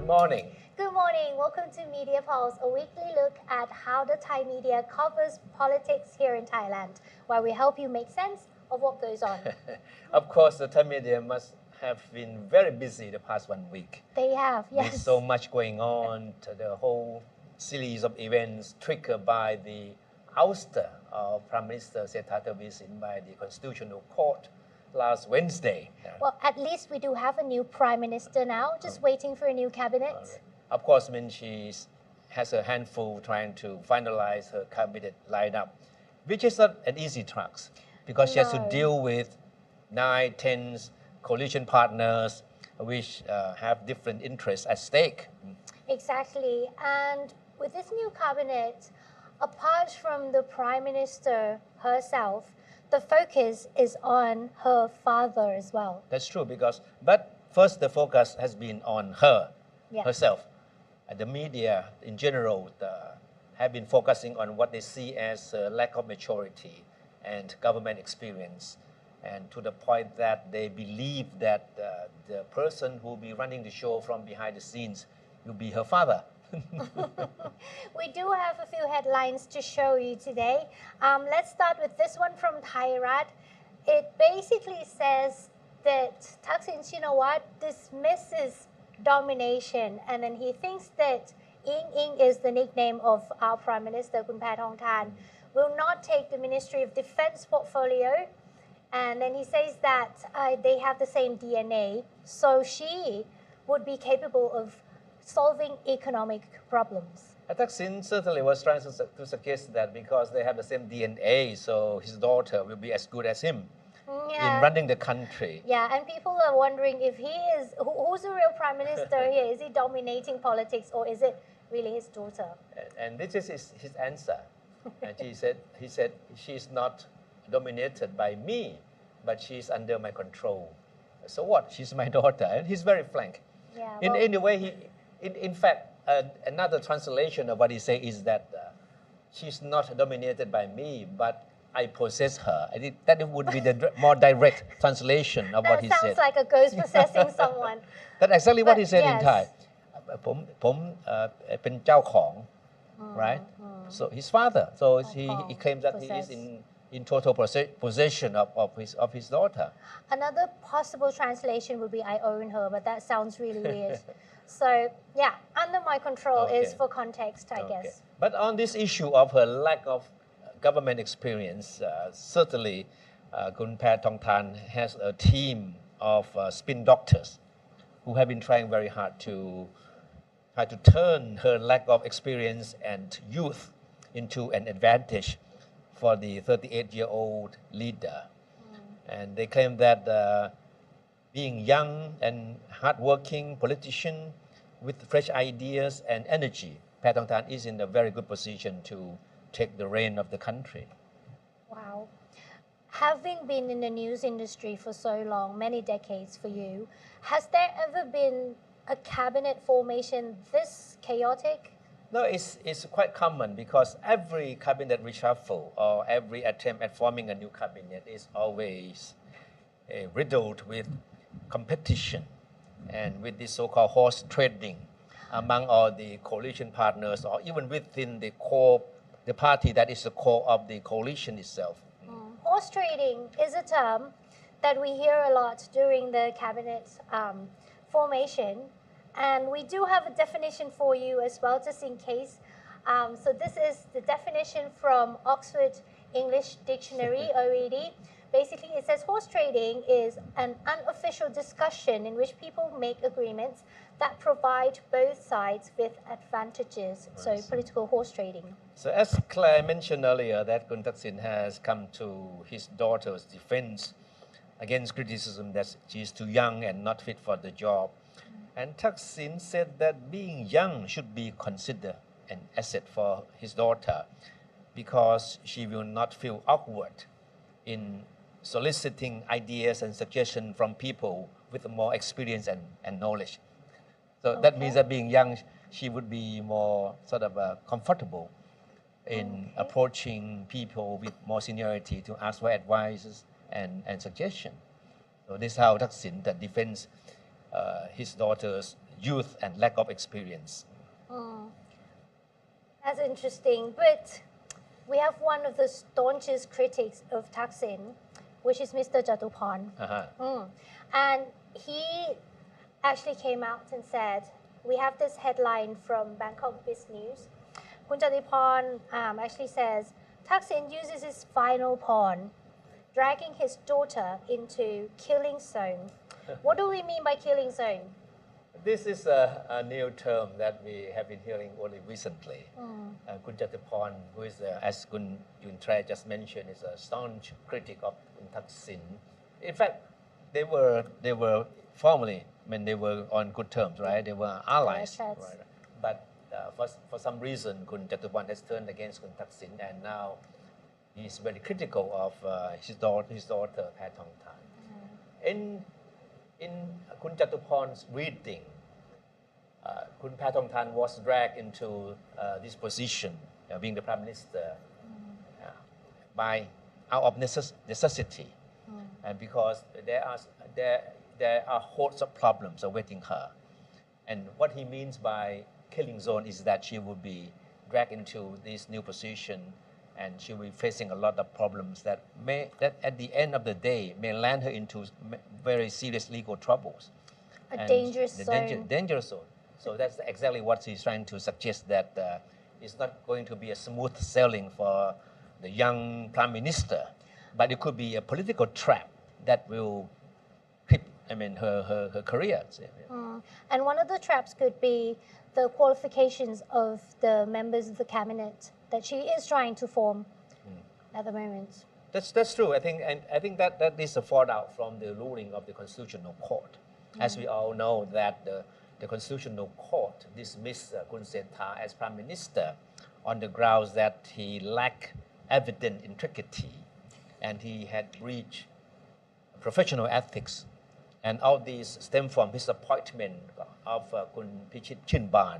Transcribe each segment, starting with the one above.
Good morning. Good morning. Welcome to Media Pulse, a weekly look at how the Thai media covers politics here in Thailand, where we help you make sense of what goes on. Of course, the Thai media must have been very busy the past 1 week. They have, yes. With so much going on, the whole series of events triggered by the ouster of Prime Minister Srettha Thavisin by the Constitutional Court last Wednesday. Well, at least we do have a new Prime Minister now, just waiting for a new cabinet. Of course, she has a handful trying to finalize her cabinet lineup, which is not an easy task because she has to deal with 9, 10 coalition partners which have different interests at stake. Exactly. And with this new cabinet, apart from the Prime Minister herself, the focus is on her father as well. That's true but first the focus has been on her, herself. The media in general have been focusing on what they see as a lack of maturity and government experience, and to the point that they believe that the person who will be running the show from behind the scenes will be her father. We do have a few headlines to show you today. Let's start with this one from Thairat. It basically says that Thaksin Shinawatra dismisses domination, and then he thinks that Ying is the nickname of our Prime Minister, Kun Takin, will not take the Ministry of Defense portfolio. And then he says that they have the same DNA, so she would be capable of solving economic problems. Thaksin certainly was trying to suggest that because they have the same DNA, so his daughter will be as good as him in running the country. Yeah, and people are wondering if he is, who's the real Prime Minister here? Is he dominating politics or is it really his daughter? And this is his answer. And he said, she's not dominated by me, but she's under my control. So what? She's my daughter. And he's very frank. Yeah, in a way, in fact, another translation of what he said is that she's not dominated by me, but I possess her. I think that would be the more direct translation of what he said. That sounds like a ghost possessing someone. That's exactly what he said in Thai. ผมเป็นเจ้าของ right? So his father. So he claims that he is in total possession of his daughter. Another possible translation would be I own her, but that sounds really weird. So yeah, under my control is for context, I guess. But on this issue of her lack of government experience, certainly Kun Takin has a team of spin doctors who have been trying very hard to turn her lack of experience and youth into an advantage for the 38-year-old leader. And they claim that being young and hardworking politician with fresh ideas and energy, Takin is in a very good position to take the reign of the country. Wow. Having been in the news industry for so long, many decades for you, has there ever been a cabinet formation this chaotic? No, it's quite common because every cabinet reshuffle or every attempt at forming a new cabinet is always riddled with competition and with this so-called horse trading among all the coalition partners or even within the party that is the core of the coalition itself. Horse trading is a term that we hear a lot during the cabinet formation, and we do have a definition for you as well, just in case. So this is the definition from Oxford English Dictionary, OED. Basically, it says horse trading is an unofficial discussion in which people make agreements that provide both sides with advantages. So political horse trading. So as Clare mentioned earlier, that Kun Takin has come to his daughter's defense against criticism that she is too young and not fit for the job. And Thaksin said that being young should be considered an asset for his daughter because she will not feel awkward in soliciting ideas and suggestions from people with more experience and knowledge. So that means that being young, she would be more sort of comfortable in approaching people with more seniority to ask for advice and suggestion. So this is how Thaksin defends his daughter's youth and lack of experience. That's interesting. But we have one of the staunchest critics of Thaksin, which is Mr. Jatuporn. And he actually came out and said, we have this headline from Bangkok Biz News. Kun Jatuporn actually says, Thaksin uses his final pawn, dragging his daughter into killing zone. What do we mean by killing zone? This is a new term that we have been hearing only recently. Kun Jatuporn, who is, as Kun Yuntrai just mentioned, is a staunch critic of Kun Thaksin. In fact, they were formerly, they were on good terms, right? They were allies. Right? But for some reason, Kun Jatuporn has turned against Kun Thaksin, and now he's very critical of his daughter, Pattongtan. In Kun Jatuporn's reading, Kun Pattongtan was dragged into this position, being the Prime Minister, by out of necessity, and because there are hosts of problems awaiting her. And what he means by killing zone is that she will be dragged into this new position, and she will be facing a lot of problems that at the end of the day may land her into very serious legal troubles. Dangerous zone. Dangerous zone. So that's exactly what he's trying to suggest, that it's not going to be a smooth sailing for the young Prime Minister, but it could be a political trap that will cripple, her career. And one of the traps could be the qualifications of the members of the cabinet that she is trying to form at the moment. That's true. I think that is a fallout from the ruling of the Constitutional Court. As we all know that the Constitutional Court dismissed Kun Srettha as Prime Minister on the grounds that he lacked evident integrity and he had breached professional ethics. And all these stem from his appointment of Kun Chinban,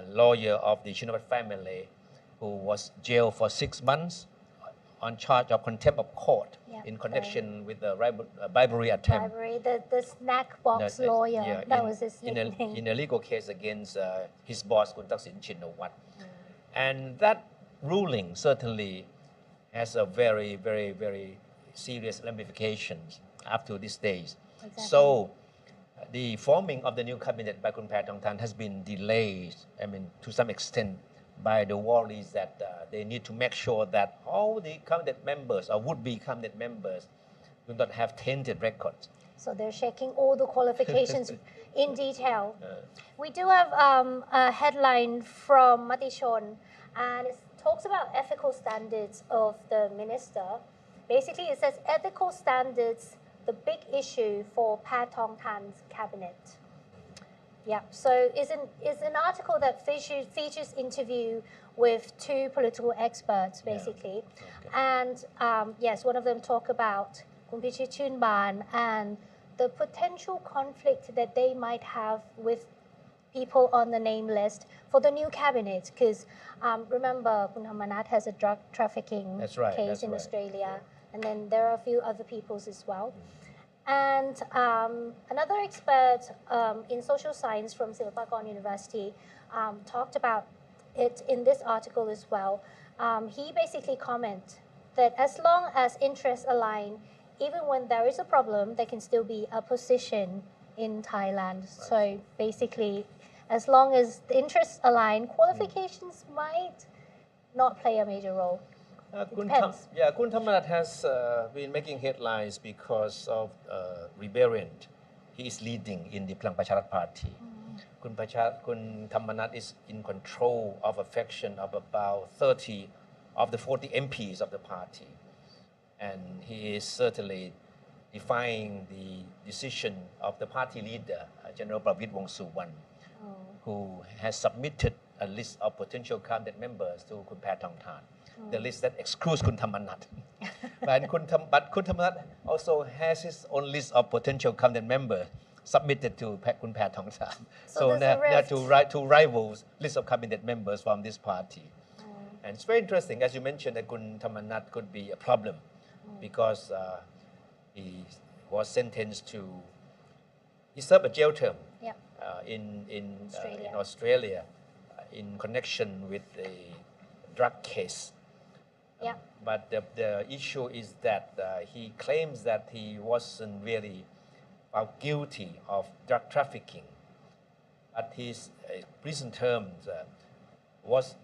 lawyer of the Shinawatra family, who was jailed for 6 months on charge of contempt of court in connection with the bribery attempt. The snack box lawyer, that was his nickname. In a legal case against his boss, Kun Thaksin Shinawatra. And that ruling certainly has a very, very, very serious ramifications up to these days. Exactly. So the forming of the new cabinet by Kun Pattongtan has been delayed, to some extent, by the worries that they need to make sure that all the cabinet members or would-be cabinet members do not have tainted records. So they're checking all the qualifications in detail. We do have a headline from Matichon, and it talks about ethical standards of the minister. Basically, it says ethical standards, the big issue for Pattongtan's cabinet. Yeah, so it's an article that features interview with 2 political experts, basically. And yes, one of them talk about Kun Chunban and the potential conflict that they might have with people on the name list for the new cabinet. Because remember, Kun Thammanat has a drug trafficking case in Australia. And then there are a few other peoples as well. And another expert in social science from Silpakorn University talked about it in this article as well. He basically commented that as long as interests align, even when there is a problem, there can still be a position in Thailand. So basically, as long as the interests align, qualifications might not play a major role. Kun Thammanat has been making headlines because of rebellion he is leading in the Palang Pracharath party. Kun Thammanat is in control of a faction of about 30 of the 40 MPs of the party. And he is certainly defying the decision of the party leader, General Pravit Wongsuwan, who has submitted a list of potential cabinet members to Kun Pattongtan. The list that excludes Kun Thammanat. But Kun Thammanat also has his own list of potential cabinet members submitted to Kun Pattongtan. So there are 2 rivals list of cabinet members from this party. And it's very interesting, as you mentioned, that Kun Thammanat could be a problem because he was sentenced to, he served a jail term in Australia in connection with a drug case. Yeah. But the issue is that he claims that he wasn't really found guilty of drug trafficking. But his prison terms was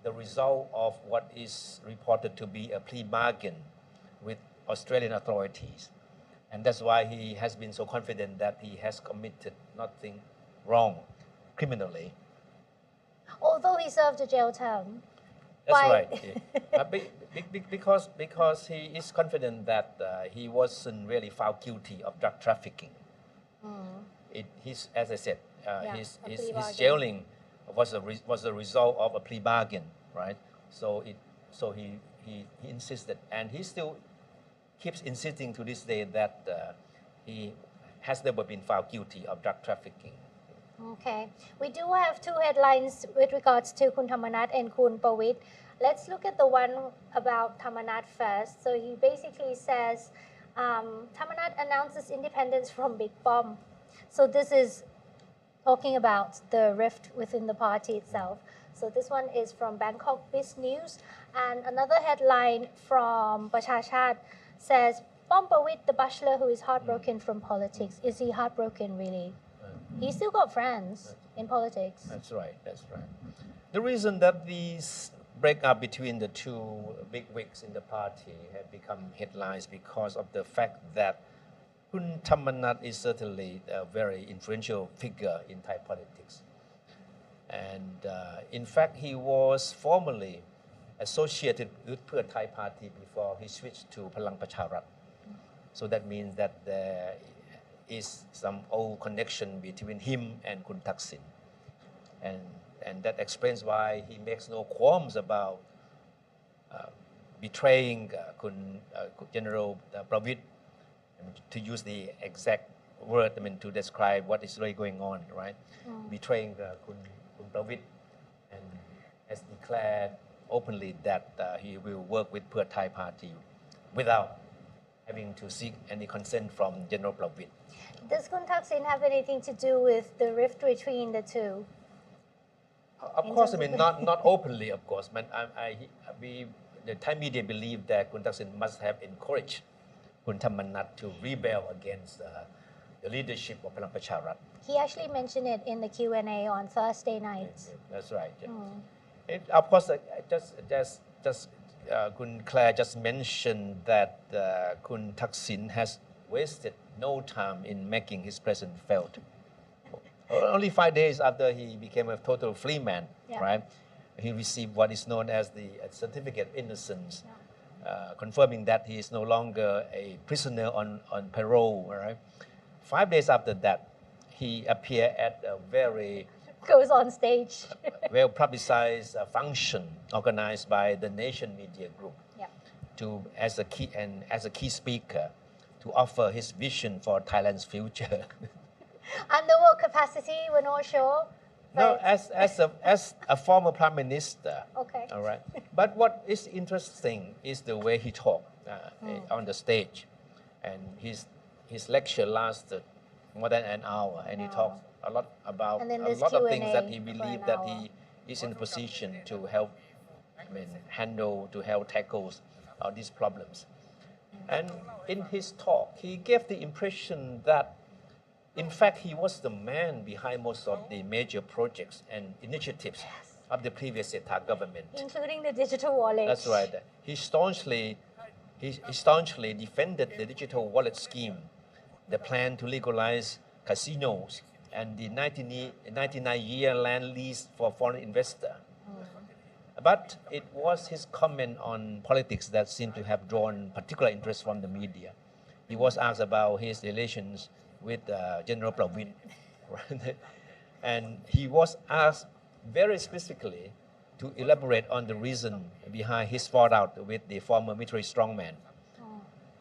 the result of what is reported to be a plea bargain with Australian authorities. And that's why he has been so confident that he has committed nothing wrong criminally. Although he served a jail term. That's Why? right. Because he is confident that he wasn't really found guilty of drug trafficking. As I said, his jailing was a result of a plea bargain, right? So he insisted, and he still keeps insisting to this day that he has never been found guilty of drug trafficking. Okay. We do have two headlines with regards to Kun Thamarat and Kun Pawit. Let's look at the one about Thamarat first. So he basically says, Thamarat announces independence from Big Bomb. So this is talking about the rift within the party itself. So this one is from Bangkok Biz News. And another headline from Pracharath says, Pom Pawit, the bachelor who is heartbroken from politics. Is he heartbroken really? He's still got friends in politics. That's right. The reason that these breakup between the two big wigs in the party have become headlines because of the fact that Kun Thamarat is certainly a very influential figure in Thai politics. And in fact, he was formerly associated with Pheu Thai party before he switched to Palang Pracharath. So that means that there is some old connection between him and Kun Taksin. And that explains why he makes no qualms about betraying General Pravit, to use the exact word, to describe what is really going on, right? Betraying Kun Pravit, and has declared openly that he will work with Pheu Thai party without having to seek any consent from General Pravit. Does Kun Taksin have anything to do with the rift between the two? Of course, not openly, of course, but the Thai media believe that Kun Taksin must have encouraged Kun Thamarat to rebel against the leadership of Palang Pracharath. He actually mentioned it in the Q&A on Thursday night. That's right. Yeah. Of course, Kun Clare just mentioned that Kun Taksin has wasted no time in making his presence felt. Only 5 days after he became a total free man, right? He received what is known as the certificate of innocence, confirming that he is no longer a prisoner on parole, right? 5 days after that, he appeared at a very goes on stage. well-publicized function organized by the Nation Media Group as a key speaker to offer his vision for Thailand's future. Under what capacity? We're not sure. No, as a former prime minister. Okay. All right. But what is interesting is the way he talked on the stage, and his lecture lasted more than an hour, and he talked a lot about a lot of things that he believed that he is in a position to help tackle all these problems. And in his talk, he gave the impression that, in fact, he was the man behind most of the major projects and initiatives of the previous Srettha government, including the digital wallet. That's right. He staunchly defended the digital wallet scheme, the plan to legalize casinos, and the 99-year land lease for foreign investor. But it was his comment on politics that seemed to have drawn particular interest from the media. He was asked about his relations with General Pravit, right? And he was asked very specifically to elaborate on the reason behind his fallout with the former military strongman.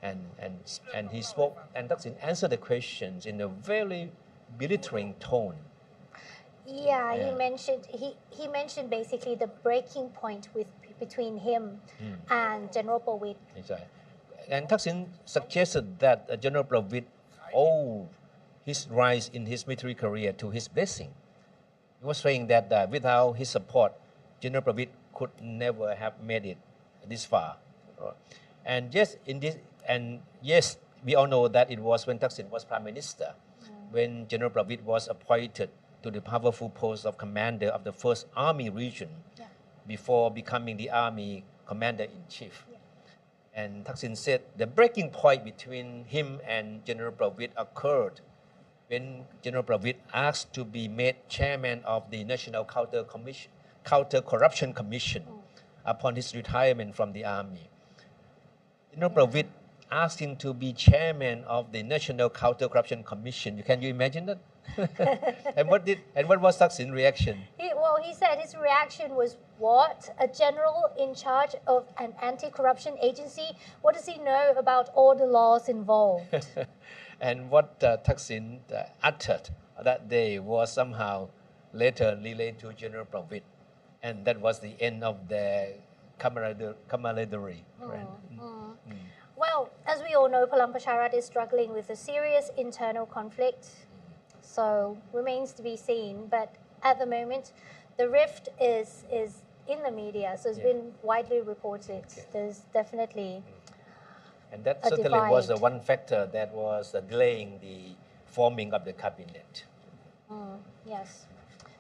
And he spoke, and Thaksin answered the questions in a very belittling tone. Yeah, he mentioned basically the breaking point between him and General Pravit. Exactly. And Thaksin suggested that General Pravit owed his rise in his military career to his blessing. He was saying that without his support, General Pravit could never have made it this far. And yes, we all know that it was when Thaksin was Prime Minister, when General Pravit was appointed to the powerful post of commander of the First Army Region before becoming the Army Commander-in-Chief. And Thaksin said the breaking point between him and General Pravit occurred when General Pravit asked to be made chairman of the National Counter-Corruption Commission upon his retirement from the army. General Pravit asked him to be chairman of the National Counter-Corruption Commission. Can you imagine that? and what was Thaksin's reaction? He said his reaction was, what? A general in charge of an anti-corruption agency? What does he know about all the laws involved? And what Thaksin uttered that day was somehow later relayed to General Pravit. And that was the end of their camaraderie. Right? Well, as we all know, Palang Pracharath is struggling with a serious internal conflict. So remains to be seen. But at the moment, the rift is in the media. So it's been widely reported. There's definitely and that certainly was the one factor that was delaying the forming of the cabinet. Yes.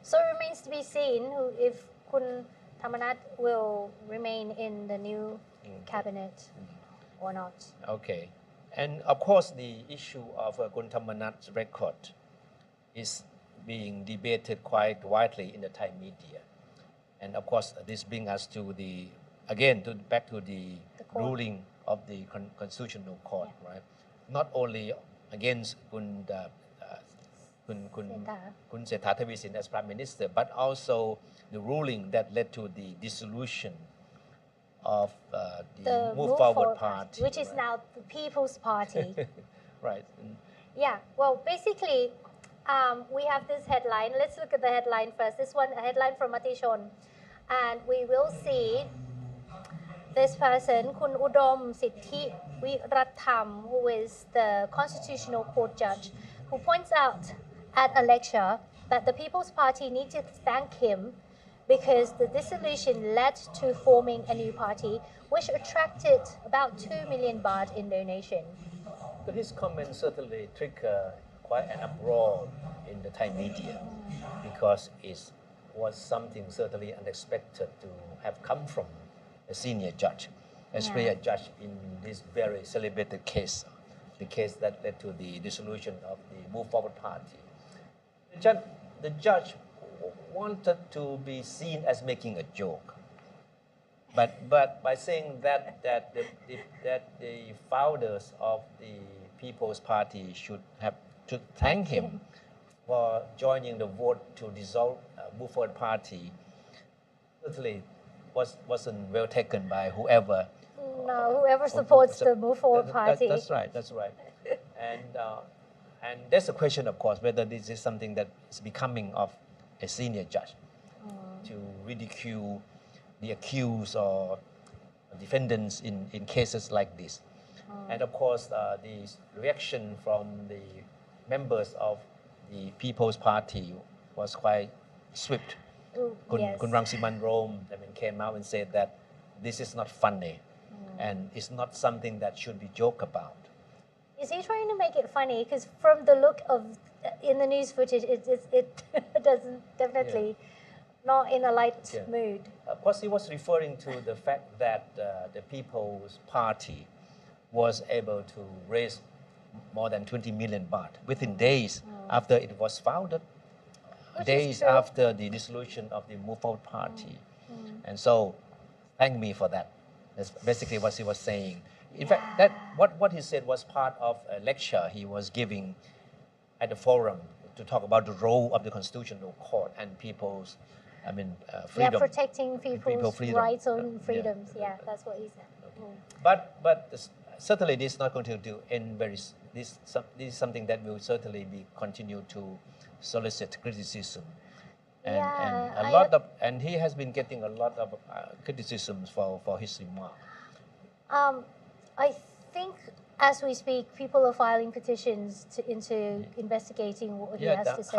So it remains to be seen if Kun Thamarat will remain in the new cabinet or not. Okay. And of course, the issue of Kun Thamarat's record is being debated quite widely in the Thai media. And of course, this brings us to back to the ruling of the Constitutional Court, right? Not only against Kun Srettha Thavisin as Prime Minister, but also the ruling that led to the dissolution of the Move Forward Party, which is now the People's Party. Right. Yeah. Well, basically, we have this headline. Let's look at the headline first. This one, a headline from Matichon, and we will see this person, Kun Udom Siddhi Wiratham, who is the Constitutional Court judge, who points out at a lecture that the People's Party need to thank him because the dissolution led to forming a new party, which attracted about 2 million baht in donation. So his comments certainly triggered quite an uproar in the Thai media because it was something certainly unexpected to have come from a senior judge, especially a judge in this very celebrated case, the case that led to the dissolution of the Move Forward Party. The judge wanted to be seen as making a joke, but by saying that the founders of the People's Party should thank him for joining the vote to dissolve Move Forward Party, certainly wasn't well taken by whoever. No, whoever supports the Move Forward Party. That's right. And there's a question, of course, whether this is something that is becoming of a senior judge to ridicule the accused or defendants in cases like this. And of course, the reaction from the members of the People's Party was quite swift. Kun Rangsiman Rome came out and said that this is not funny and it's not something that should be joked about. Is he trying to make it funny? Because from the look of in the news footage, it doesn't definitely not in a light mood. Of course, he was referring to the fact that the People's Party was able to raise more than 20 million baht within days after it was founded, days after the dissolution of the Move Forward Party. And so, thank me for that. That's basically what he was saying. In fact, what he said was part of a lecture he was giving at the forum to talk about the role of the Constitutional Court and people's, freedom. Yeah, protecting people's freedom. rights and freedoms. Yeah, that's what he said. But certainly this is not going to end very. This is something that will certainly be continue to solicit criticism, and he has been getting a lot of criticisms for his remark. I think as we speak, people are filing petitions into investigating what he has to say.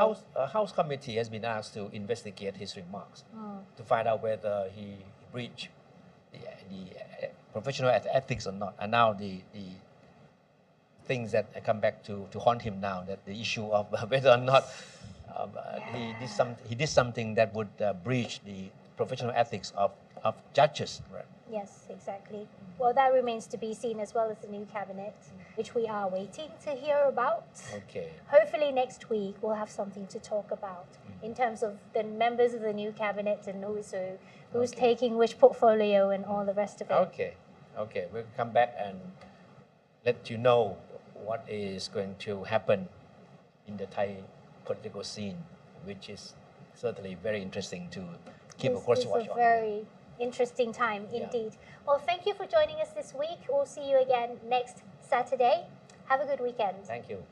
House committee has been asked to investigate his remarks to find out whether he breached the professional ethics or not. And now the things that come back to haunt him now, that the issue of whether or not he did something that would breach the professional ethics of judges. Right? Yes, exactly. Well, that remains to be seen, as well as the new cabinet, which we are waiting to hear about. Okay. Hopefully next week we'll have something to talk about in terms of the members of the new cabinet and who's taking which portfolio and all the rest of it. Okay. We'll come back and let you know what is going to happen in the Thai political scene, which is certainly very interesting to keep a close watch on. It's a very interesting time indeed. Well, thank you for joining us this week. We'll see you again next Saturday. Have a good weekend. Thank you.